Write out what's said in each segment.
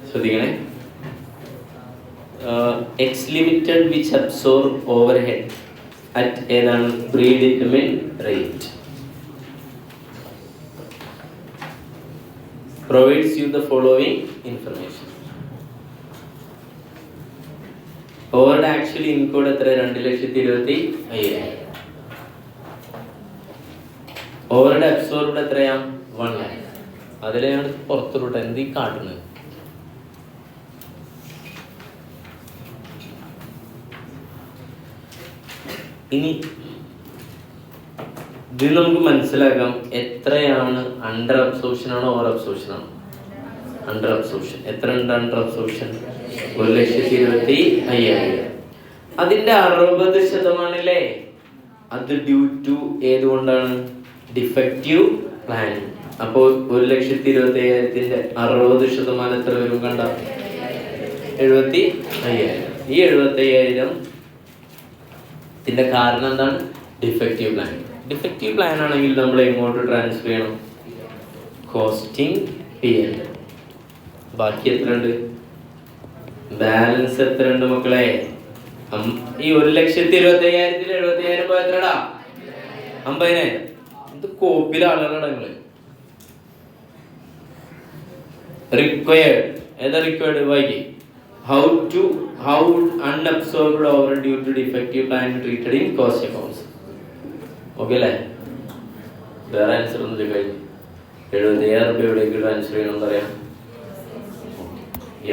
ശ്രദ്ധിക്കണേ. X limited which absorb over head at ഏതാണ് പ്രീഡിറ്റർമിൻ rate provides you the following information. Overhead actually incurred എത്ര 2,25,000. Overhead absorbed എത്രയാ 1 lakh. അതിലെയാണ് പുറത്തോട്ട് എന്ത് കാട്ടുന്നത്. ഇനി ഇത് നമുക്ക് മനസ്സിലാക്കാം എത്രയാണ് അണ്ടർ അബ്സോർപ്ഷൻ ആണോ ഓവർ അബ്സോർപ്ഷൻ ആണോ. അണ്ടർ അബ്സോർപ്ഷൻ എത്ര ഉണ്ട്? Under absorption 1,25,000. അതിന്റെ 60% അത് ഡ്യൂ ടു ഏതുകൊണ്ടാണ്? Defective planning. അപ്പോൾ 1,25,000 60% എത്ര വരും? കണ്ട 75,000. ഈ 75,000 കാരണം എന്താണ്? Defective planning. ഡിഫക്റ്റീവ് പ്ലാൻ ആണെങ്കിൽ നമ്മൾ എങ്ങോട്ട് ട്രാൻസ്ഫർ ചെയ്യണം? Costing P&L. ബാക്കി എത്ര ഉണ്ട്? ബാലൻസ് എത്ര ഉണ്ട് മക്കളെ? ഈ 1,25,000 70,000 പോയ എത്രടാ? 50,000. ഇത് കോപ്പിയിലെ ആളുകളാണ് നിങ്ങള്. റിക്വയർഡ് ഏതാ required? വായിക്കേ. How unabsorbed over due to defective plan treated in cost accounts. Okay അല്ലേ? വേറെ ആൻസർ ഒന്നും കഴിഞ്ഞു. 70,000 രൂപ എവിടേക്ക് ട്രാൻസ്ഫർ ചെയ്യണമെന്ന് പറയാം.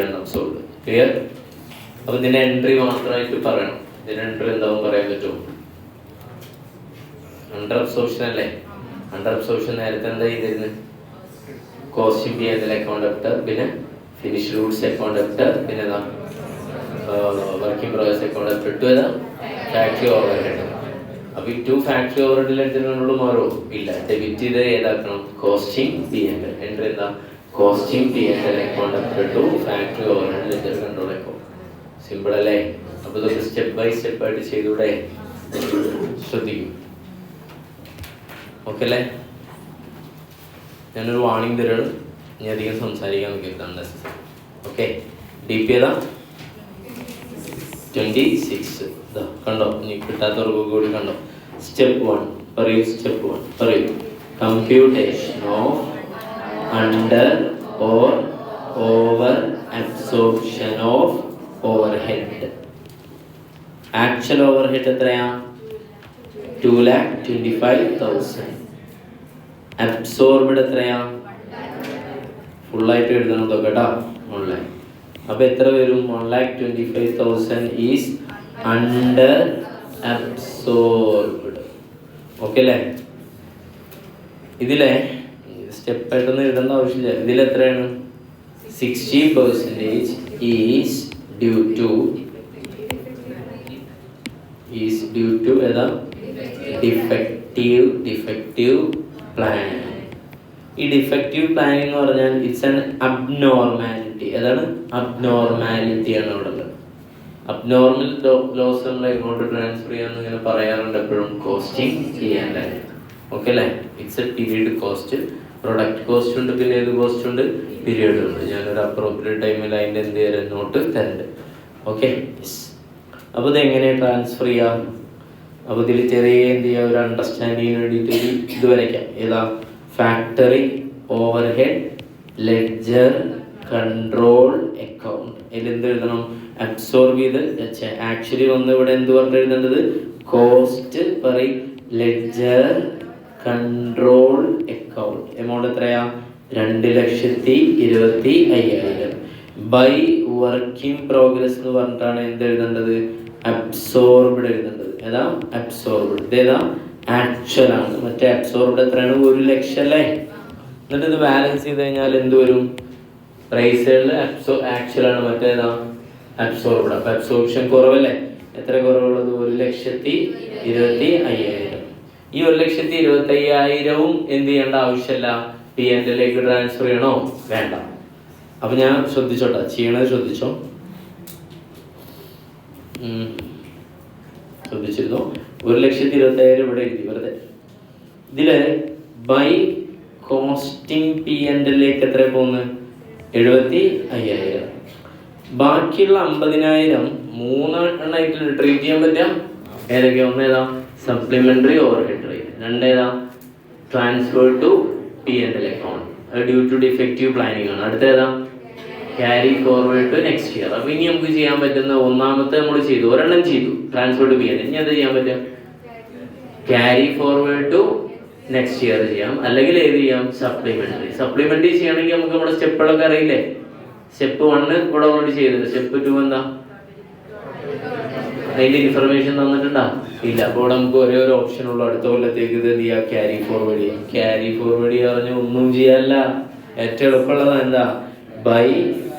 അൺഅബ്സോർബ്ഡ്. ക്ലിയർ? അപ്പൊ ഇതിന്റെ എൻട്രി മാത്രമായിട്ട് പറയണം. ഇതിന്റെ എൻട്രി എന്താവും പറയാൻ പറ്റുമോ? അണ്ടർ അബ്സോർപ്ഷൻ അല്ലേ? അണ്ടർ അബ്സോർപ്ഷൻ നേരത്തെ എന്താ ചെയ്തിരുന്നത്? കോസ്റ്റിംഗ് P&L അക്കൗണ്ട് ഡെപ്റ്റർ, പിന്നെ ഫിനിഷ് ഗൂഡ്സ് അക്കൗണ്ട് ഡെപ്റ്റർ, പിന്നെ working progress account debtor. To ഏതാ? Factory overhead. അപ്പൊ ഈ 2 ഫാക്ടറി ഓവർഹെഡിൽ എടുത്തിട്ടുള്ളൂ മാറോ? ഇല്ല. ഡെബിറ്റ് ചെയ്ത് ഏതാക്കണം? Costing P&L. എൻട്രി എന്താ? Costing P&L account debtor to factory overhead ledger control account. Simple അല്ലേ? അപ്പൊ ഇതൊക്കെ സ്റ്റെപ്പ് ബൈ സ്റ്റെപ്പ് ആയിട്ട് ചെയ്തൂടെ? ശ്രദ്ധിക്കും. ഓക്കെ അല്ലേ? ഞാനൊരു വാർണിംഗ് തരാണ്. ഇനി അധികം സംസാരിക്കാൻ നോക്കിയിട്ടാണ് നെസസറി. ഓക്കെ. DP ഏതാ? 26. കണ്ടോ? ഇനി കിട്ടാത്തവർക്ക് കൂടി കണ്ടോ? സ്റ്റെപ്പ് 1 പറയൂ. സ്റ്റെപ്പ് 1 പറയൂ. Computation of under or over absorption of overhead. Actual overhead എത്രയാ? 2,25,000. അബ്സോർബ്ഡ് എത്രയാ? ഫുള്ളായിട്ട് എഴുതണം കേട്ടോ. 1 lakh. അപ്പൊ എത്ര വരും? 1,25,000 ഈസ് അണ്ടർ അബ്സോർബ്ഡ്. ഓക്കെ അല്ലേ? ഇതിലെ സ്റ്റെപ്പായിട്ടൊന്നും എഴുതേണ്ട ആവശ്യമില്ല. ഇതിലെത്രയാണ്? 60% ഈസ് ഡ്യൂ ടു ഏതാ? Defective plan. ഈ ഡിഫക്റ്റീവ് പ്ലാനിങ് എന്ന് പറഞ്ഞാൽ ഇറ്റ്സ് ആൻ അബ്നോർമാലിറ്റി. ഏതാണ്? അബ്നോർമാലിറ്റി ആണ് അവിടെ ഉള്ളത്. അബ്നോർമൽ ലോസ് നമ്മൾ എങ്ങോട്ട് ട്രാൻസ്ഫർ ചെയ്യാന്ന് ഇങ്ങനെ പറയാറുണ്ട് എപ്പോഴും. Costing P&L. ഓക്കെ അല്ലേ? It's A period cost. Product cost ഉണ്ട്, പിന്നെ ഏത് കോസ്റ്റ് ഉണ്ട്? പീരീഡ് ഉണ്ട്. ഞാനൊരു അപ്രോപ്രിയേറ്റ് ടൈമിൽ അതിൻ്റെ എന്ത് ചെയ്യാൻ നോട്ട് തരണ്ട്. ഓക്കെ. അപ്പോൾ ഇത് എങ്ങനെ ട്രാൻസ്ഫർ ചെയ്യാം? അപ്പോൾ ഇതിൽ ചെറിയ എന്ത് ചെയ്യുക, ഒരു അണ്ടർസ്റ്റാൻഡിങ്ങിന് വേണ്ടിയിട്ട് ഇത് വരയ്ക്കാം. ഏതാ? Factory overhead ledger control account. ഇതിലെന്ത് എഴുതണം? അബ്സോർബ് ചെയ്ത് ആക്ച്വലി വന്ന് ഇവിടെ എന്ത് പറഞ്ഞ് എഴുതേണ്ടത്? Cost ledger control account. Amount എത്രയാ? 2,25,000. ബൈ വർക്കിംഗ് പ്രോഗ്രസ് എന്ന് പറഞ്ഞിട്ടാണ് എന്ത് എഴുതേണ്ടത്? അബ്സോർബ്ഡ് എഴുതേണ്ടത്. ഏതാ? അബ്സോർബ്ഡ്. ഇതേതാ? ആക്ച്വൽ ആണ്. മറ്റേ അബ്സോർബ്ഡ് എത്രയാണ്? 1,00,000 അല്ലേ? എന്നിട്ട് ഇത് ബാലൻസ് ചെയ്ത് കഴിഞ്ഞാൽ എന്ത് വരും? പ്രൈസുകളിൽ ആക്ച്വൽ ആണ്, മറ്റേതാ? അബ്സോർബ്ഡ്. അപ്പൊ അബ്സോർപ്ഷൻ കുറവല്ലേ? എത്ര കുറവുള്ളത്? 1,25,000. ഈ 1,25,000 എന്ത് ചെയ്യേണ്ട ആവശ്യമില്ല. P&L ട്രാൻസ്ഫർ ചെയ്യണോ? വേണ്ട. അപ്പൊ ഞാൻ ശ്രദ്ധിച്ചോട്ടാ, ചെയ്യണത് ശ്രദ്ധിച്ചോ. ശ്രദ്ധിച്ചിരുന്നു. 1,25,000 ഇവിടെ എഴുതി വെറുതെ. ഇതില് ബൈ കോസ്റ്റിംഗ് P&L എത്ര പോകുന്നത്? 75,000. ബാക്കിയുള്ള 50,000 3 ട്രീറ്റ് ചെയ്യാൻ പറ്റുക. ഏതൊക്കെയാ? ഒന്ന് ഏതാ? Supplementary overhead rate. രണ്ടേതാ? Transfer to P&L account. Due to defective planning ആണ്. അടുത്തേതാ? Carry forward to next year. അപ്പൊ ഇനി നമുക്ക് ചെയ്യാൻ പറ്റുന്ന ഒന്നാമത്തെ നമ്മൾ ചെയ്തു, ഒരെണ്ണം ചെയ്തു, ട്രാൻസ്ഫർ ടു P&L. ഇനി അത് ചെയ്യാൻ പറ്റുക carry forward to next year ചെയ്യാം, അല്ലെങ്കിൽ ഏത് ചെയ്യാം? സപ്ലിമെന്ററി ചെയ്യണമെങ്കിൽ നമുക്ക് നമ്മുടെ സ്റ്റെപ്പുകളൊക്കെ അറിയില്ലേ? സ്റ്റെപ്പ് 1 ഇവിടെ ഓൾറെഡി ചെയ്തിട്ടുണ്ട്. സ്റ്റെപ്പ് 2 എന്താ? അതിന്റെ ഇൻഫർമേഷൻ തന്നിട്ടുണ്ടാ? ഇല്ല. അപ്പോൾ ഇവിടെ നമുക്ക് ഒരേ ഒരു ഓപ്ഷൻ ഉള്ളൂ. അടുത്ത കൊല്ലത്തേക്ക് ഇത് ചെയ്യാം, ക്യാരി ഫോർവേഡ് ചെയ്യാം. ക്യാരി ഫോർവേഡ് പറഞ്ഞ ഒന്നും ചെയ്യാല്ല. ഏറ്റവും എളുപ്പമുള്ളത് എന്താ? ബൈ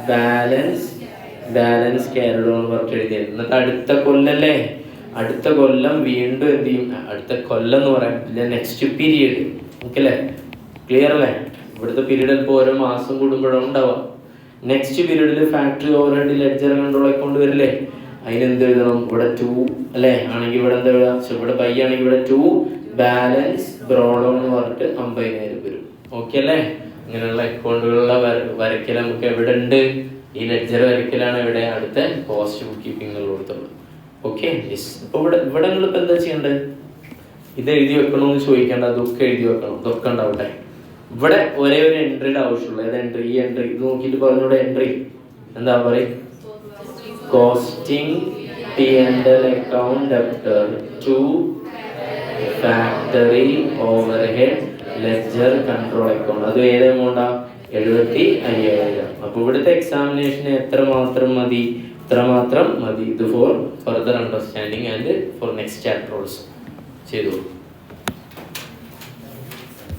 ബാലൻസ് ക്യാരിഡ് ഓൺ പറഞ്ഞിട്ട് എഴുതിയത്. എന്നിട്ട് അടുത്ത കൊല്ലല്ലേ, അടുത്ത കൊല്ലം വീണ്ടും എന്ത് ചെയ്യും? അടുത്ത കൊല്ലം എന്ന് പറയാൻ പറ്റില്ല, നെക്സ്റ്റ് പീരീഡ്. ഓക്കെ അല്ലേ? ക്ലിയർ അല്ലേ? ഇവിടുത്തെ പീരീഡ് ഇപ്പോൾ ഓരോ മാസം കൂടുമ്പോഴാണ് ഉണ്ടാവുക. നെക്സ്റ്റ് പീരീഡിൽ factory overhead ledger control account വരില്ലേ? അതിനെന്ത് എഴുതണം? ഇവിടെ 2 അല്ലേ ആണെങ്കിൽ ഇവിടെ എന്താ എഴുതാം? ഇവിടെ ബൈ ആണെങ്കിൽ ഇവിടെ 2 ബാലൻസ് ബ്രോഡ് എന്ന് പറഞ്ഞിട്ട് 50,000 വരും. ഓക്കെ അല്ലേ? ഇങ്ങനെയുള്ള അക്കൗണ്ടുകളുടെ വരയ്ക്കൽ നമുക്ക് എവിടെ ഉണ്ട്? ഈ ലെഡ്ജർ വരയ്ക്കലാണ് എവിടെ? അടുത്ത കോസ്റ്റ് ബുക്ക് കീപ്പിംഗിലുള്ളത്. Okay, yes. അപ്പോൾ ഇവിടെ നിങ്ങളിപ്പോൾ എന്താ ചെയ്യേണ്ടത്? ഇത് എഴുതി വെക്കണമെന്ന് ചോദിക്കേണ്ട, അതൊക്കെ എഴുതി വെക്കണം. ഇതൊക്കെ ഉണ്ടാവട്ടെ. ഇവിടെ ഒരേ ഒരു എൻട്രിയുടെ ആവശ്യമുള്ളൂ. ഏത് എൻട്രി? ഈ എൻട്രി. ഇത് നോക്കിയിട്ട് പറഞ്ഞൂടെ എൻട്രി എന്താ പറയും? Costing P&L account debtor to factory overhead ledger control account. അത് ഏത് എമൗണ്ടാ? 75,000. അപ്പോൾ ഇവിടുത്തെ എക്സാമിനേഷന് എത്ര മാത്രം മതി? ഇത് for further understanding and for next chapter also ചെയ്തു.